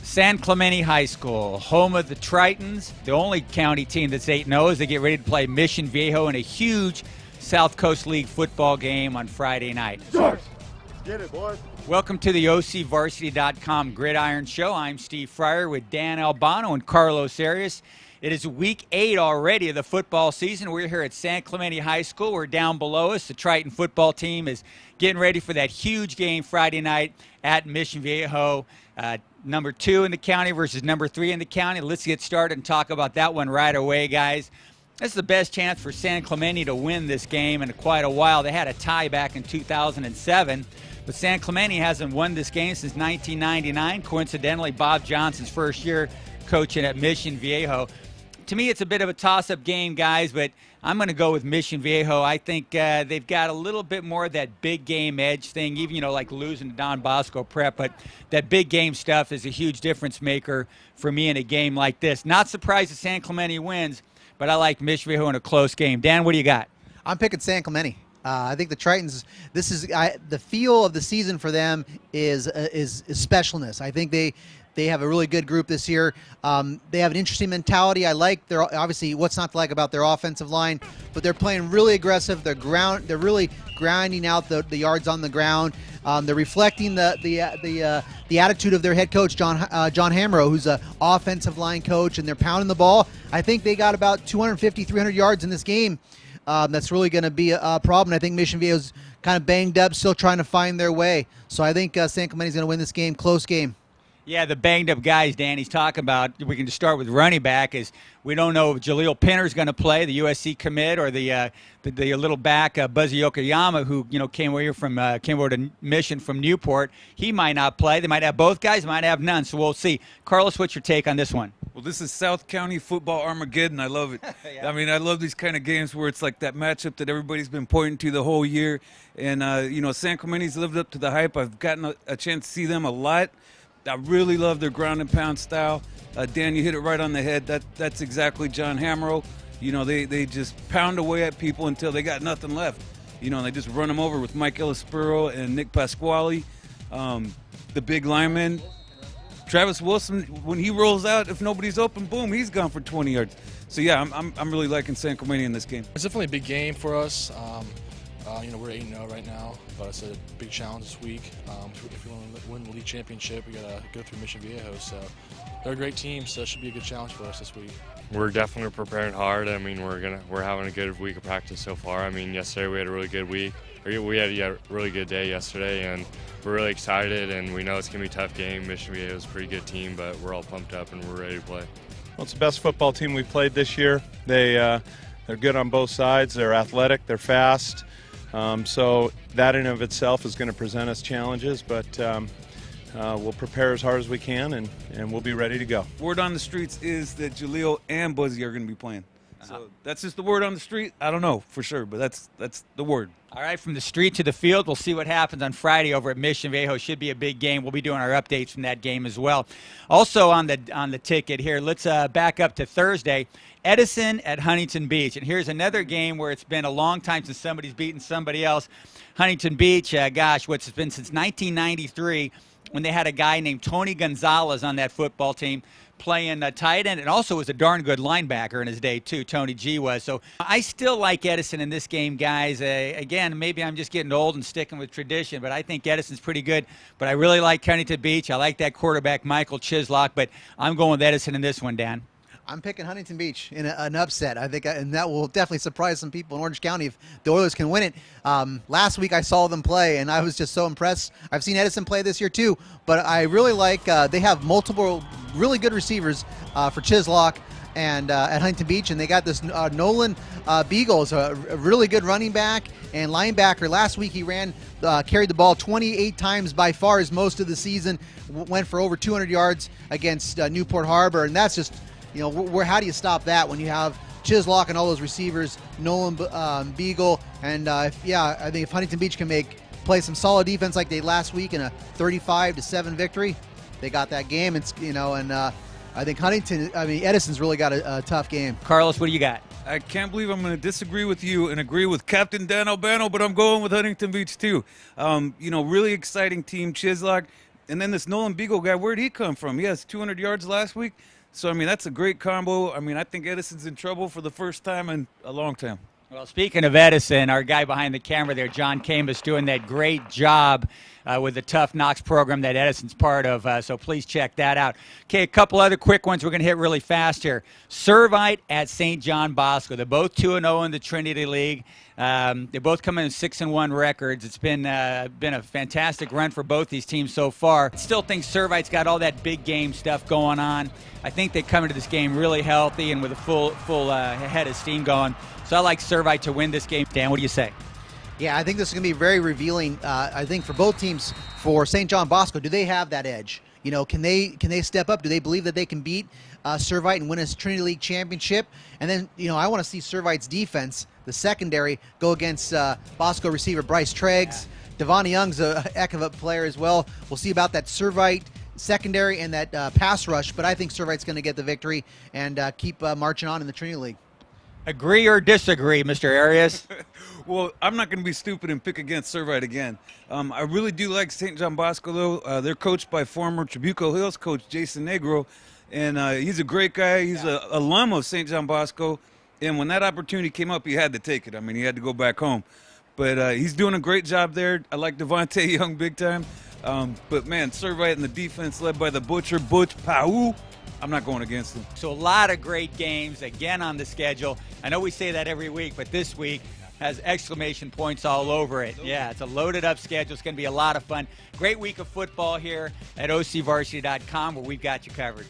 San Clemente High School, home of the Tritons, the only county team that's 8-0 as they get ready to play Mission Viejo in a huge South Coast League football game on Friday night. Get it, boys. Welcome to the OCVarsity.com Gridiron Show. I'm Steve Fryer with Dan Albano and Carlos Arias. It is week 8 already of the football season. We're here at San Clemente High School. We're down below us. The Triton football team is getting ready for that huge game Friday night at Mission Viejo. Number 2 in the county versus number 3 in the county. Let's get started and talk about that one right away, guys. This is the best chance for San Clemente to win this game in quite a while. They had a tie back in 2007, but San Clemente hasn't won this game since 1999. Coincidentally, Bob Johnson's first year coaching at Mission Viejo. To me, it's a bit of a toss-up game, guys, but I'm going to go with Mission Viejo. I think they've got a little bit more of that big game edge thing, even, you know, like losing to Don Bosco Prep, but that big game stuff is a huge difference maker for me in a game like this. Not surprised that San Clemente wins, but I like Mission Viejo in a close game. Dan, what do you got? I'm picking San Clemente. I think the Tritons, this is the feel of the season for them is specialness. I think they have a really good group this year. They have an interesting mentality. I like their, obviously, what's not to like about their offensive line, but they're playing really aggressive. They're really grinding out the yards on the ground. They're reflecting the attitude of their head coach, John Hamro, who's an offensive line coach, and they're pounding the ball. I think they got about 250, 300 yards in this game. That's really going to be a problem. I think Mission Viejo's kind of banged up, still trying to find their way. So I think San Clemente's going to win this game, close game. Yeah, the banged-up guys Danny's talking about, we can just start with running back, is we don't know if Jaleel Pinner's going to play, the USC commit, or the little back, Buzzy Yokoyama, who, you know, came over to Mission from Newport. He might not play. They might have both guys, might have none, so we'll see. Carlos, what's your take on this one? Well, this is South County football Armageddon. I love it. Yeah. I mean, I love these kind of games where it's like that matchup that everybody's been pointing to the whole year. And, you know, San Clemente's lived up to the hype. I've gotten a chance to see them a lot. I really love their ground and pound style. Dan, you hit it right on the head. That's exactly John Hamro. You know, they just pound away at people until they got nothing left. You know, and they just run them over with Mike Ellispuro and Nick Pasquale. The big lineman, Travis Wilson, when he rolls out, if nobody's open, boom, he's gone for 20 yards. So, yeah, I'm really liking San Clemente in this game. It's definitely a big game for us. You know, we're 8-0 right now, but it's a big challenge this week. If we want to win the league championship, we got to go through Mission Viejo. So they're a great team, so it should be a good challenge for us this week. We're definitely preparing hard. I mean, we're having a good week of practice so far. I mean, yesterday we had a really good week. We had a really good day yesterday, and we're really excited, and we know it's going to be a tough game. Mission Viejo is a pretty good team, but we're all pumped up and we're ready to play. Well, it's the best football team we've played this year. They're good on both sides. They're athletic. They're fast. So that in and of itself is going to present us challenges, but we'll prepare as hard as we can, and we'll be ready to go. Word on the streets is that Jaleel and Buzzy are going to be playing. So that's just the word on the street. I don't know for sure, but that's the word. All right, from the street to the field, we'll see what happens on Friday over at Mission Viejo. Should be a big game. We'll be doing our updates from that game as well. Also on the ticket here, let's back up to Thursday. Edison at Huntington Beach. And here's another game where it's been a long time since somebody's beaten somebody else. Huntington Beach, gosh, what's been since 1993 when they had a guy named Tony Gonzalez on that football team playing tight end, and also was a darn good linebacker in his day too. Tony G was. So I still like Edison in this game, guys. Again, maybe I'm just getting old and sticking with tradition, but I think Edison's pretty good. But I really like Huntington Beach. I like that quarterback Michael Chislock, but I'm going with Edison in this one, Dan. I'm picking Huntington Beach in an upset. I think, and that will definitely surprise some people in Orange County if the Oilers can win it. Last week I saw them play, and I was just so impressed. I've seen Edison play this year too, but I really like they have multiple really good receivers for Chislock and at Huntington Beach, and they got this Nolan Beagle, is a really good running back and linebacker. Last week he carried the ball 28 times, by far as most of the season. Went for over 200 yards against Newport Harbor, and that's just, you know, how do you stop that when you have Chislock and all those receivers, Nolan Beagle, and I think if Huntington Beach can play some solid defense like they did last week in a 35-7 victory, they got that game. It's, you know, and I think Edison's really got a tough game. Carlos, what do you got? I can't believe I'm going to disagree with you and agree with Captain Dan Albano, but I'm going with Huntington Beach too. You know, really exciting team. Chislock, And then this Nolan Beagle guy, where'd he come from? He has 200 yards last week. So, I mean, that's a great combo. I mean, I think Edison's in trouble for the first time in a long time. Well, speaking of Edison, our guy behind the camera there, John Khamis, doing that great job with the Tough Knocks program that Edison's part of, so please check that out. Okay, a couple other quick ones we're going to hit really fast here. Servite at St. John Bosco. They're both 2-0 in the Trinity League. They both come in with 6-1 records. It's been a fantastic run for both these teams so far. I still think Servite's got all that big game stuff going on. I think they come into this game really healthy and with a full head of steam going. So I like Servite to win this game. Dan, what do you say? Yeah, I think this is going to be very revealing, I think, for both teams. For St. John Bosco, do they have that edge? You know, can they step up? Do they believe that they can beat Servite and win a Trinity League championship? And then, you know, I want to see Servite's defense, the secondary, go against Bosco receiver Bryce Treggs. Yeah. Devon Young's a heck of a player as well. We'll see about that Servite secondary and that pass rush, but I think Servite's going to get the victory and keep marching on in the Trinity League. Agree or disagree, Mr. Arias? Well, I'm not going to be stupid and pick against Servite again. I really do like St. John Bosco, though. They're coached by former Trabuco Hills coach Jason Negro, and he's a great guy. He's an alum of St. John Bosco, and when that opportunity came up, he had to take it. I mean, he had to go back home. But he's doing a great job there. I like Devontae Young big time. But, man, Servite and the defense led by the Butcher, Butch Pau. I'm not going against them. So a lot of great games again on the schedule. I know we say that every week, but this week has exclamation points all over it. Yeah, it's a loaded up schedule. It's going to be a lot of fun. Great week of football here at OCVarsity.com, where we've got you covered.